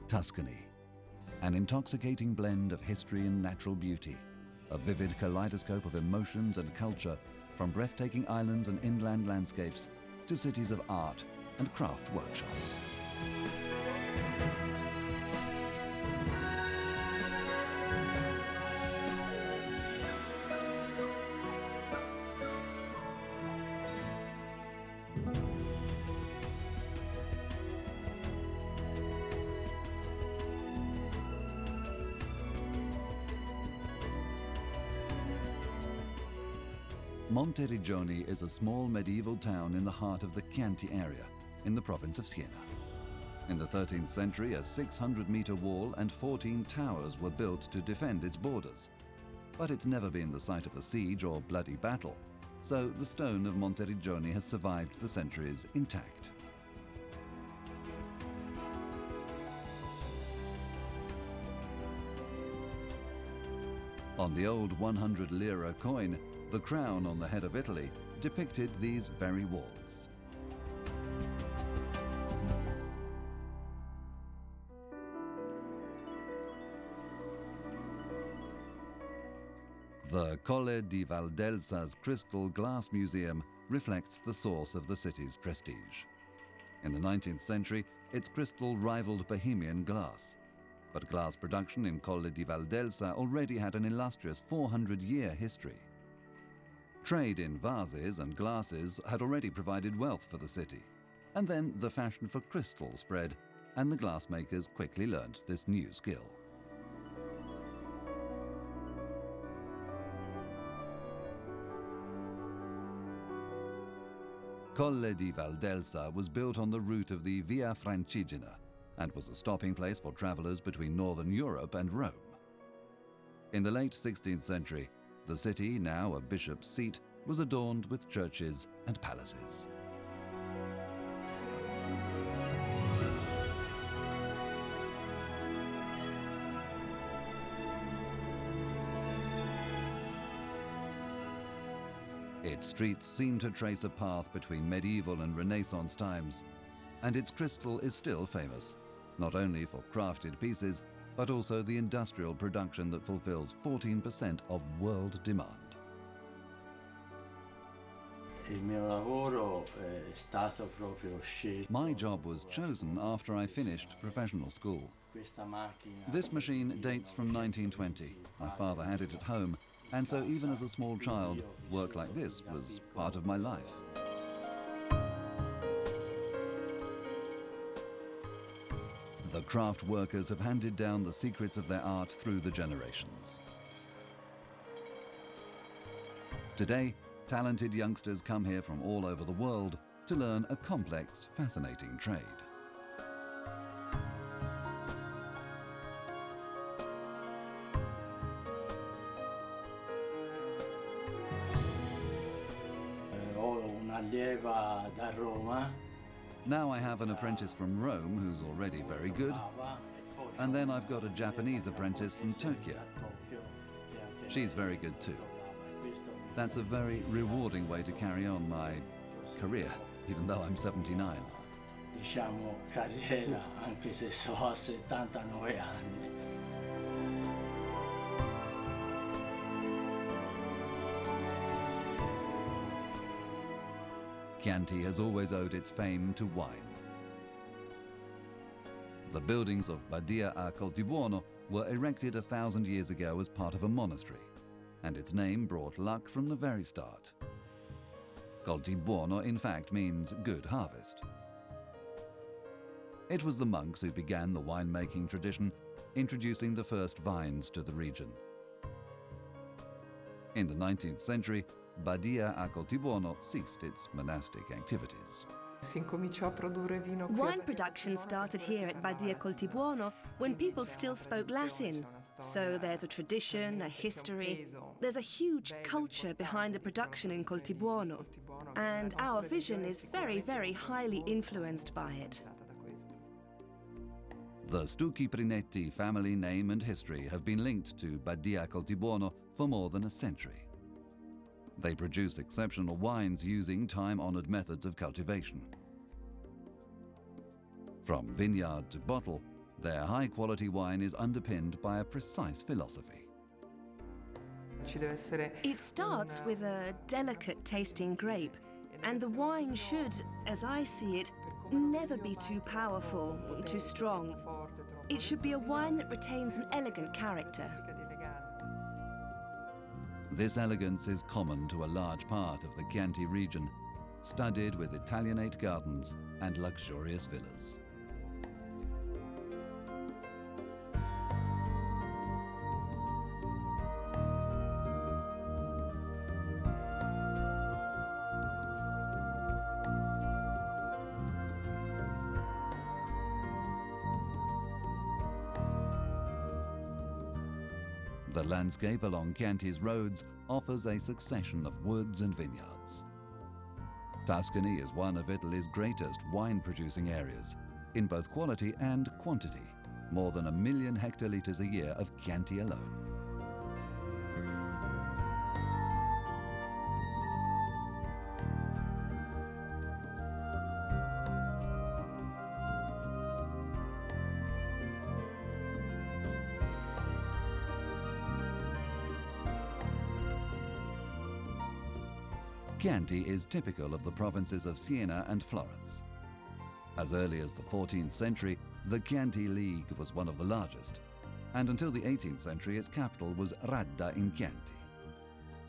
Tuscany, an intoxicating blend of history and natural beauty, a vivid kaleidoscope of emotions and culture, from breathtaking islands and inland landscapes to cities of art and craft workshops. Monteriggioni is a small medieval town in the heart of the Chianti area, in the province of Siena. In the 13th century, a 600-meter wall and 14 towers were built to defend its borders. But it's never been the site of a siege or bloody battle, so the stone of Monteriggioni has survived the centuries intact. On the old 100 lira coin, the crown on the head of Italy depicted these very walls. The Colle di Valdelsa's Crystal Glass Museum reflects the source of the city's prestige. In the 19th century, its crystal rivaled Bohemian glass. But glass production in Colle di Valdelsa already had an illustrious 400-year history. Trade in vases and glasses had already provided wealth for the city. And then the fashion for crystal spread, and the glassmakers quickly learned this new skill. Colle di Valdelsa was built on the route of the Via Francigena and was a stopping place for travelers between northern Europe and Rome. In the late 16th century, the city, now a bishop's seat, was adorned with churches and palaces. Its streets seem to trace a path between medieval and Renaissance times, and its crystal is still famous, not only for crafted pieces, but also the industrial production that fulfills 14% of world demand. My job was chosen after I finished professional school. This machine dates from 1920. My father had it at home, and so even as a small child, work like this was part of my life. The craft workers have handed down the secrets of their art through the generations. Today, talented youngsters come here from all over the world to learn a complex, fascinating trade. Now I have an apprentice from Rome who's already very good, and then I've got a Japanese apprentice from Tokyo. She's very good too. That's a very rewarding way to carry on my career, even though I'm 79. Diciamo carriera, anche se so a 79 anni. Chianti has always owed its fame to wine. The buildings of Badia a Coltibuono were erected 1,000 years ago as part of a monastery, and its name brought luck from the very start. Coltibuono, in fact, means good harvest. It was the monks who began the winemaking tradition, introducing the first vines to the region. In the 19th century, Badia a Coltibuono ceased its monastic activities. Wine production started here at Badia Coltibuono when people still spoke Latin. So there's a tradition, a history, there's a huge culture behind the production in Coltibuono. And our vision is very, very highly influenced by it. The Stucchi Prinetti family name and history have been linked to Badia Coltibuono for more than a century. They produce exceptional wines using time-honored methods of cultivation. From vineyard to bottle, their high-quality wine is underpinned by a precise philosophy. It starts with a delicate-tasting grape, and the wine should, as I see it, never be too powerful, too strong. It should be a wine that retains an elegant character. This elegance is common to a large part of the Chianti region, studded with Italianate gardens and luxurious villas. The landscape along Chianti's roads offers a succession of woods and vineyards. Tuscany is one of Italy's greatest wine-producing areas, in both quality and quantity, more than 1 million hectolitres a year of Chianti alone. Chianti is typical of the provinces of Siena and Florence. As early as the 14th century, the Chianti League was one of the largest, and until the 18th century its capital was Radda in Chianti.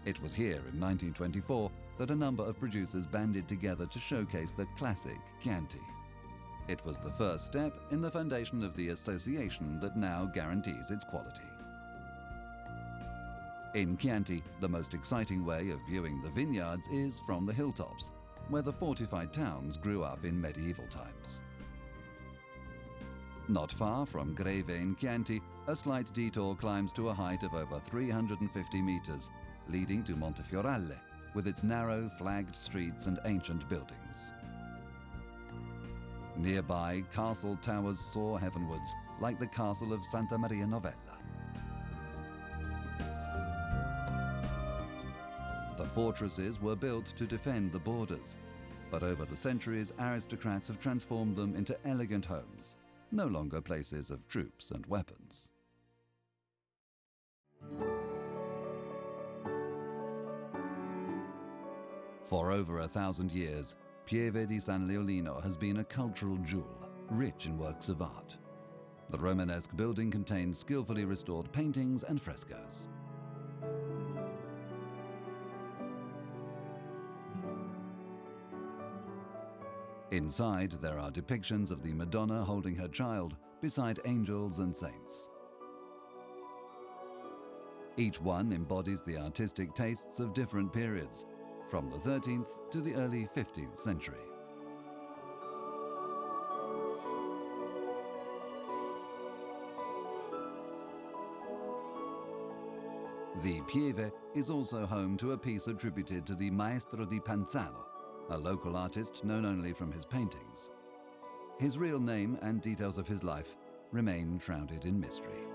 It was here in 1924 that a number of producers banded together to showcase the classic Chianti. It was the first step in the foundation of the association that now guarantees its quality. In Chianti, the most exciting way of viewing the vineyards is from the hilltops, where the fortified towns grew up in medieval times. Not far from Greve in Chianti, a slight detour climbs to a height of over 350 meters, leading to Montefiorale, with its narrow, flagged streets and ancient buildings. Nearby, castle towers soar heavenwards, like the castle of Santa Maria Novella. The fortresses were built to defend the borders, but over the centuries, aristocrats have transformed them into elegant homes, no longer places of troops and weapons. For over 1,000 years, Pieve di San Leolino has been a cultural jewel, rich in works of art. The Romanesque building contains skillfully restored paintings and frescoes. Inside, there are depictions of the Madonna holding her child beside angels and saints. Each one embodies the artistic tastes of different periods, from the 13th to the early 15th century. The Pieve is also home to a piece attributed to the Maestro di Panzano, a local artist known only from his paintings. His real name and details of his life remain shrouded in mystery.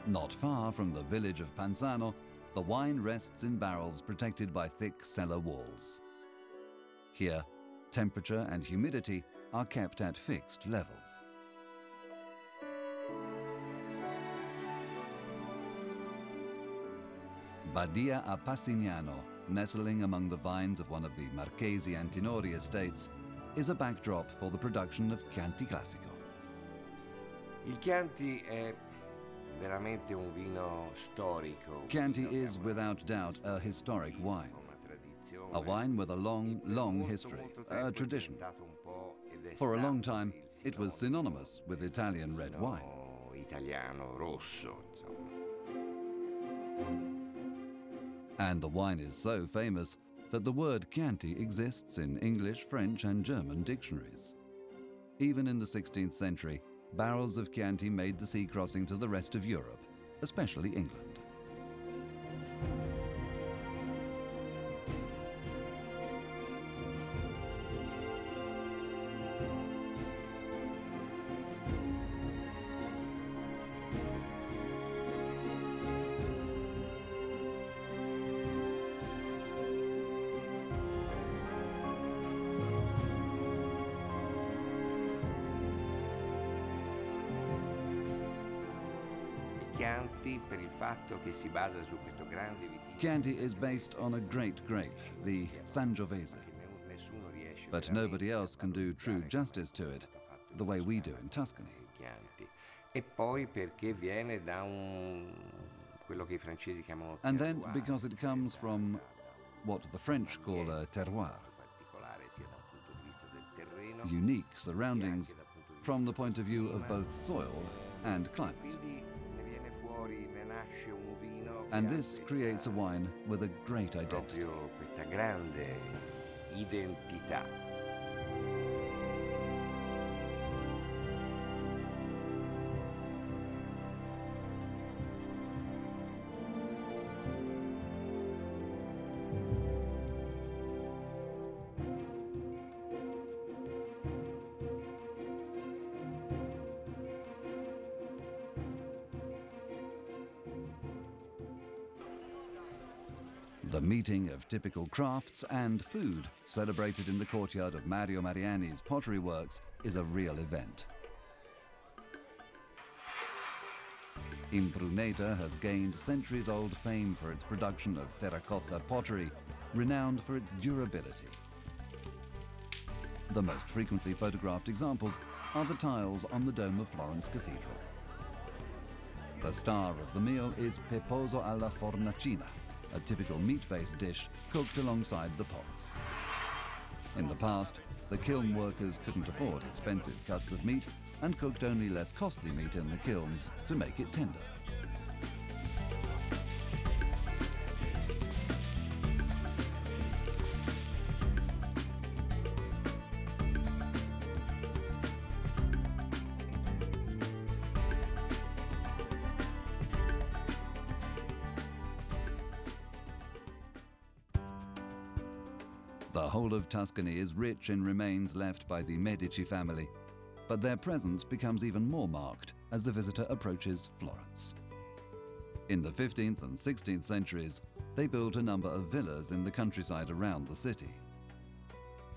Not far from the village of Panzano, the wine rests in barrels protected by thick cellar walls. Here, temperature and humidity are kept at fixed levels. Badia a Passignano, nestling among the vines of one of the Marchesi Antinori estates, is a backdrop for the production of Chianti Classico. Il Chianti è veramente un vino storico. Chianti is without doubt a historic wine. A wine with a long history, a tradition. For a long time, it was synonymous with Italian red wine. Italiano rosso, insomma. And the wine is so famous that the word Chianti exists in English, French, and German dictionaries. Even in the 16th century, barrels of Chianti made the sea crossing to the rest of Europe, especially England. Chianti per il fatto che si basa su questo grande vitigno. Chianti is based on a great grape, the Sangiovese, but nobody else can do true justice to it the way we do in Tuscany. E poi perché viene da quello che I francesi chiamano And then because it comes from what the French call a terroir, unique surroundings from the point of view of both soil and climate. And this creates a wine with a great identity. Proprio questa grande identità. The meeting of typical crafts and food celebrated in the courtyard of Mario Mariani's pottery works is a real event. Impruneta has gained centuries-old fame for its production of terracotta pottery, renowned for its durability. The most frequently photographed examples are the tiles on the dome of Florence Cathedral. The star of the meal is peposo alla fornacina, a typical meat-based dish cooked alongside the pots. In the past, the kiln workers couldn't afford expensive cuts of meat and cooked only less costly meat in the kilns to make it tender. The whole of Tuscany is rich in remains left by the Medici family, but their presence becomes even more marked as the visitor approaches Florence. In the 15th and 16th centuries, they built a number of villas in the countryside around the city.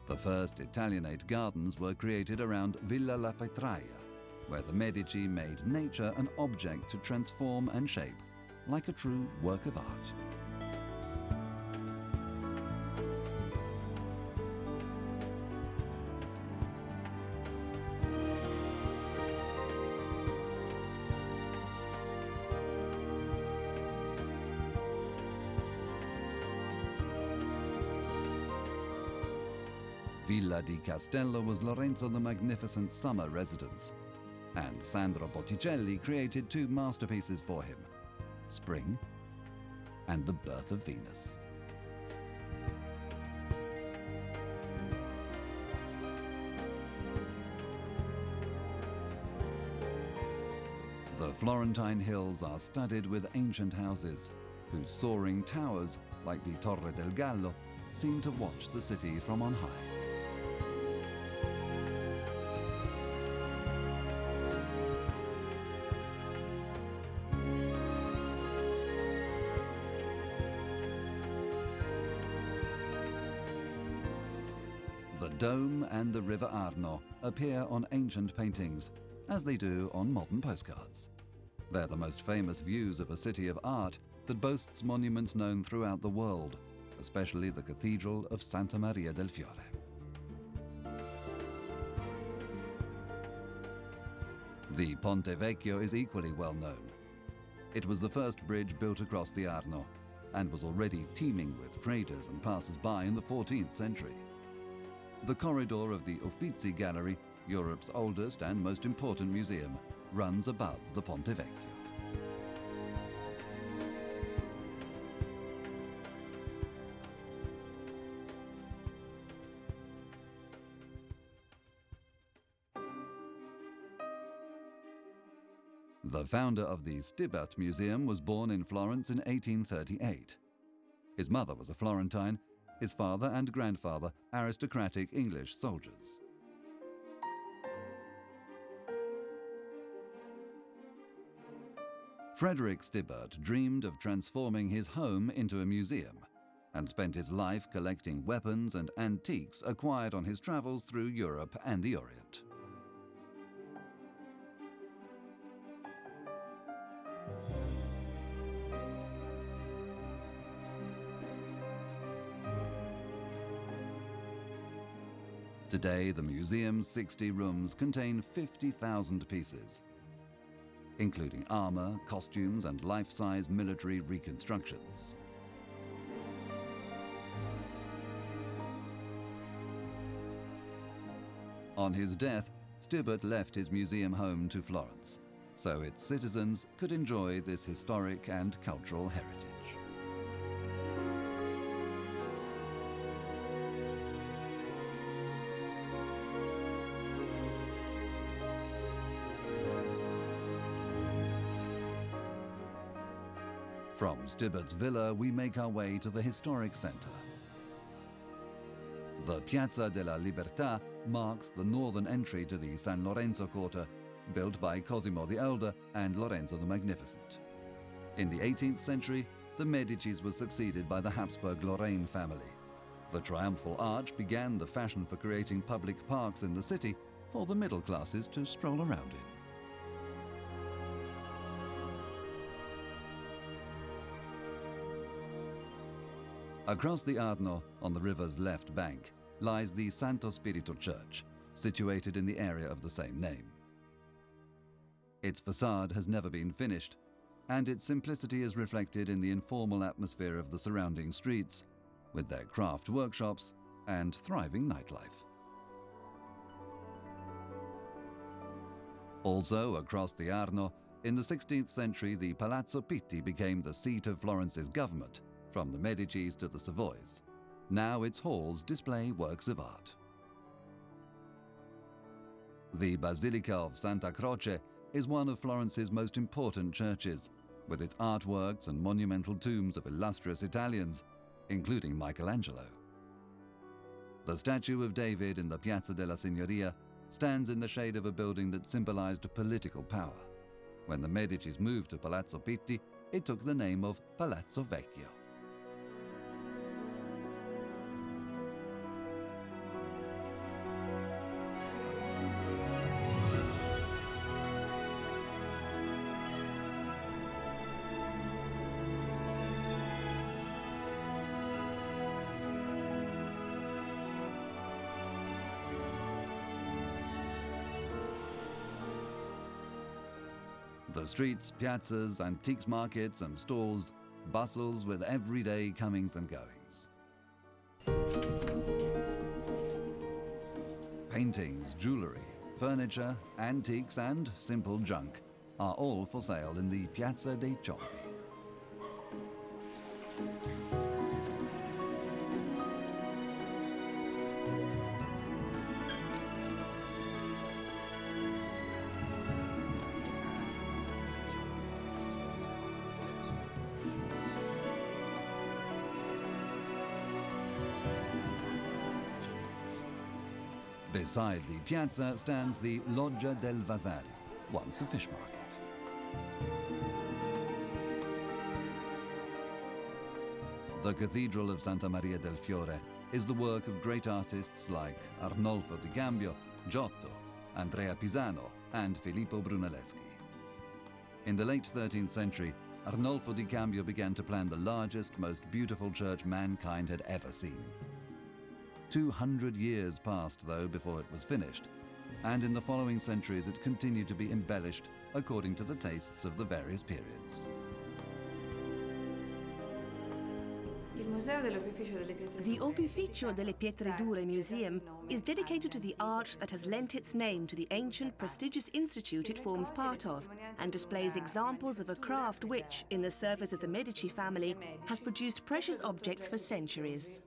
The first Italianate gardens were created around Villa La Petraia, where the Medici made nature an object to transform and shape, like a true work of art. Villa di Castello was Lorenzo the Magnificent's summer residence, and Sandro Botticelli created two masterpieces for him, Spring and The Birth of Venus. The Florentine hills are studded with ancient houses, whose soaring towers, like the Torre del Gallo, seem to watch the city from on high. The dome and the River Arno appear on ancient paintings, as they do on modern postcards. They're the most famous views of a city of art that boasts monuments known throughout the world, especially the Cathedral of Santa Maria del Fiore. The Ponte Vecchio is equally well known. It was the first bridge built across the Arno and was already teeming with traders and passers-by in the 14th century. The corridor of the Uffizi Gallery, Europe's oldest and most important museum, runs above the Ponte Vecchio. The founder of the Stibert Museum was born in Florence in 1838. His mother was a Florentine, his father and grandfather aristocratic English soldiers. Frederick Stibert dreamed of transforming his home into a museum and spent his life collecting weapons and antiques acquired on his travels through Europe and the Orient. Today, the museum's 60 rooms contain 50,000 pieces, including armor, costumes, and life-size military reconstructions. On his death, Stibert left his museum home to Florence, so its citizens could enjoy this historic and cultural heritage. From Stibert's villa, we make our way to the historic center. The Piazza della Libertà marks the northern entry to the San Lorenzo Quarter, built by Cosimo the Elder and Lorenzo the Magnificent. In the 18th century, the Medicis were succeeded by the Habsburg-Lorraine family. The triumphal arch began the fashion for creating public parks in the city for the middle classes to stroll around in. Across the Arno, on the river's left bank, lies the Santo Spirito Church, situated in the area of the same name. Its facade has never been finished, and its simplicity is reflected in the informal atmosphere of the surrounding streets, with their craft workshops and thriving nightlife. Also, across the Arno, in the 16th century, the Palazzo Pitti became the seat of Florence's government, from the Medicis to the Savoys. Now its halls display works of art. The Basilica of Santa Croce is one of Florence's most important churches, with its artworks and monumental tombs of illustrious Italians, including Michelangelo. The statue of David in the Piazza della Signoria stands in the shade of a building that symbolized political power. When the Medicis moved to Palazzo Pitti, it took the name of Palazzo Vecchio. The streets, piazzas, antiques markets and stalls bustles with everyday comings and goings. Paintings, jewellery, furniture, antiques and simple junk are all for sale in the Piazza dei Ciompi. Beside the piazza stands the Loggia del Vasari, once a fish market. The Cathedral of Santa Maria del Fiore is the work of great artists like Arnolfo di Cambio, Giotto, Andrea Pisano, and Filippo Brunelleschi. In the late 13th century, Arnolfo di Cambio began to plan the largest, most beautiful church mankind had ever seen. 200 years passed, though, before it was finished, and in the following centuries it continued to be embellished according to the tastes of the various periods. The Opificio delle Pietre Dure Museum is dedicated to the art that has lent its name to the ancient, prestigious institute it forms part of, and displays examples of a craft which, in the service of the Medici family, has produced precious objects for centuries.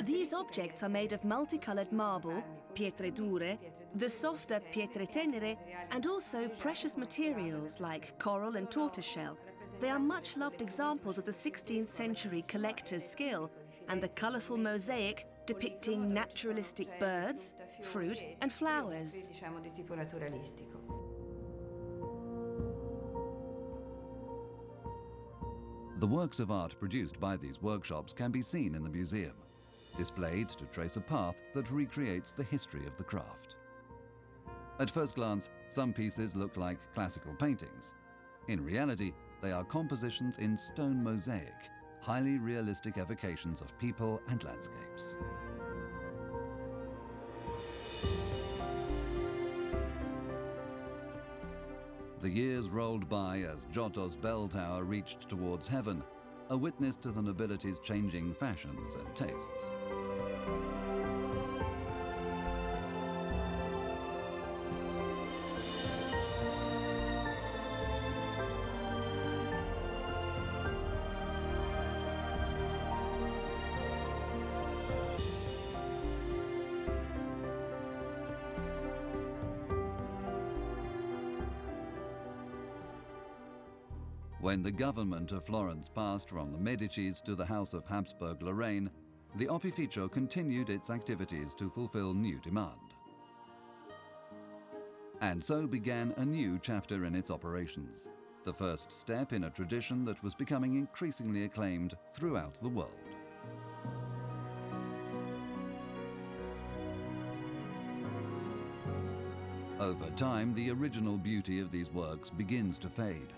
These objects are made of multicolored marble, pietre dure, the softer pietre tenere, and also precious materials like coral and tortoiseshell. They are much loved examples of the 16th century collector's skill and the colorful mosaic depicting naturalistic birds, fruit, and flowers. The works of art produced by these workshops can be seen in the museum, displayed to trace a path that recreates the history of the craft. At first glance, some pieces look like classical paintings. In reality, they are compositions in stone mosaic, highly realistic evocations of people and landscapes. The years rolled by as Giotto's bell tower reached towards heaven, a witness to the nobility's changing fashions and tastes. When the government of Florence passed from the Medicis to the House of Habsburg-Lorraine, the Opificio continued its activities to fulfill new demand. And so began a new chapter in its operations, the first step in a tradition that was becoming increasingly acclaimed throughout the world. Over time, the original beauty of these works begins to fade,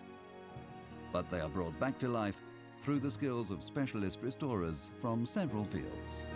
but they are brought back to life through the skills of specialist restorers from several fields.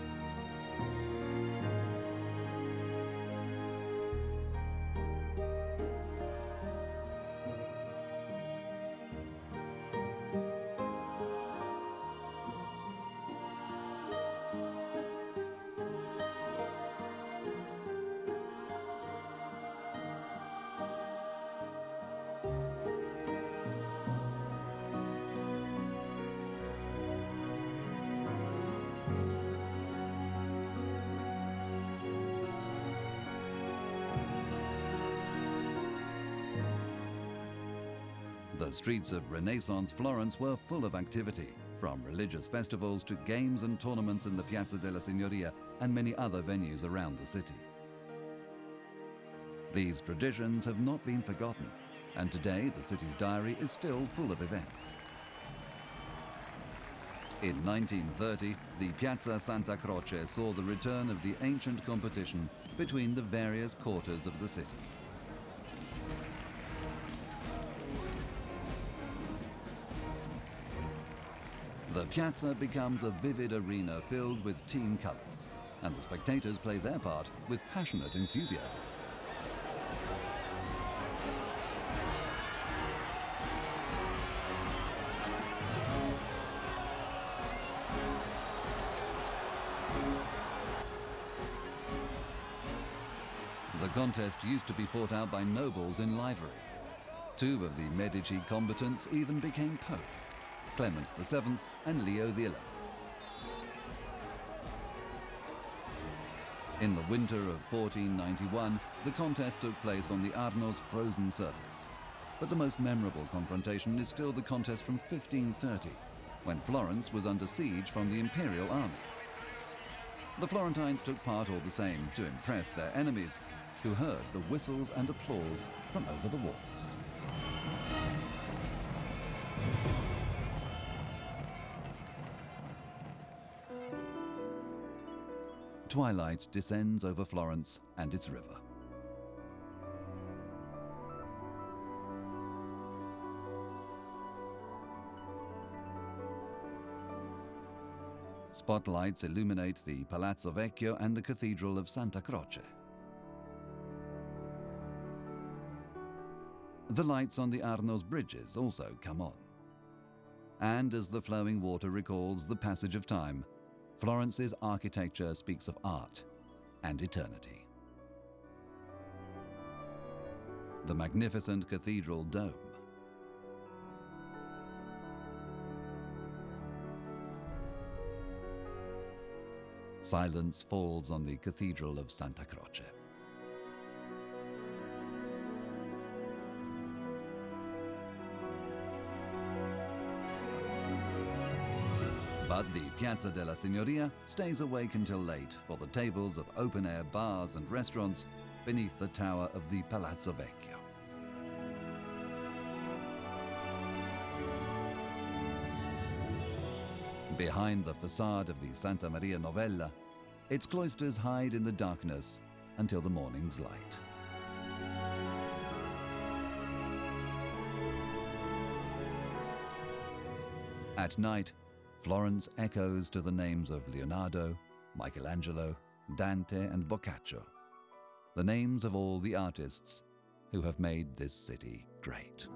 The streets of Renaissance Florence were full of activity, from religious festivals to games and tournaments in the Piazza della Signoria and many other venues around the city. These traditions have not been forgotten, and today the city's diary is still full of events. In 1930, the Piazza Santa Croce saw the return of the ancient competition between the various quarters of the city. The piazza becomes a vivid arena filled with team colors, and the spectators play their part with passionate enthusiasm. The contest used to be fought out by nobles in livery. Two of the Medici combatants even became Pope, Clement VII and Leo XI. In the winter of 1491, the contest took place on the Arno's frozen surface. But the most memorable confrontation is still the contest from 1530, when Florence was under siege from the imperial army. The Florentines took part all the same to impress their enemies, who heard the whistles and applause from over the walls. Twilight descends over Florence and its river. Spotlights illuminate the Palazzo Vecchio and the Cathedral of Santa Croce. The lights on the Arno's bridges also come on. And as the flowing water recalls the passage of time, Florence's architecture speaks of art and eternity. The magnificent cathedral dome, silence falls on the Cathedral of Santa Croce. But the Piazza della Signoria stays awake until late for the tables of open-air bars and restaurants beneath the tower of the Palazzo Vecchio. Behind the facade of the Santa Maria Novella, its cloisters hide in the darkness until the morning's light. At night, Florence echoes to the names of Leonardo, Michelangelo, Dante and Boccaccio, the names of all the artists who have made this city great.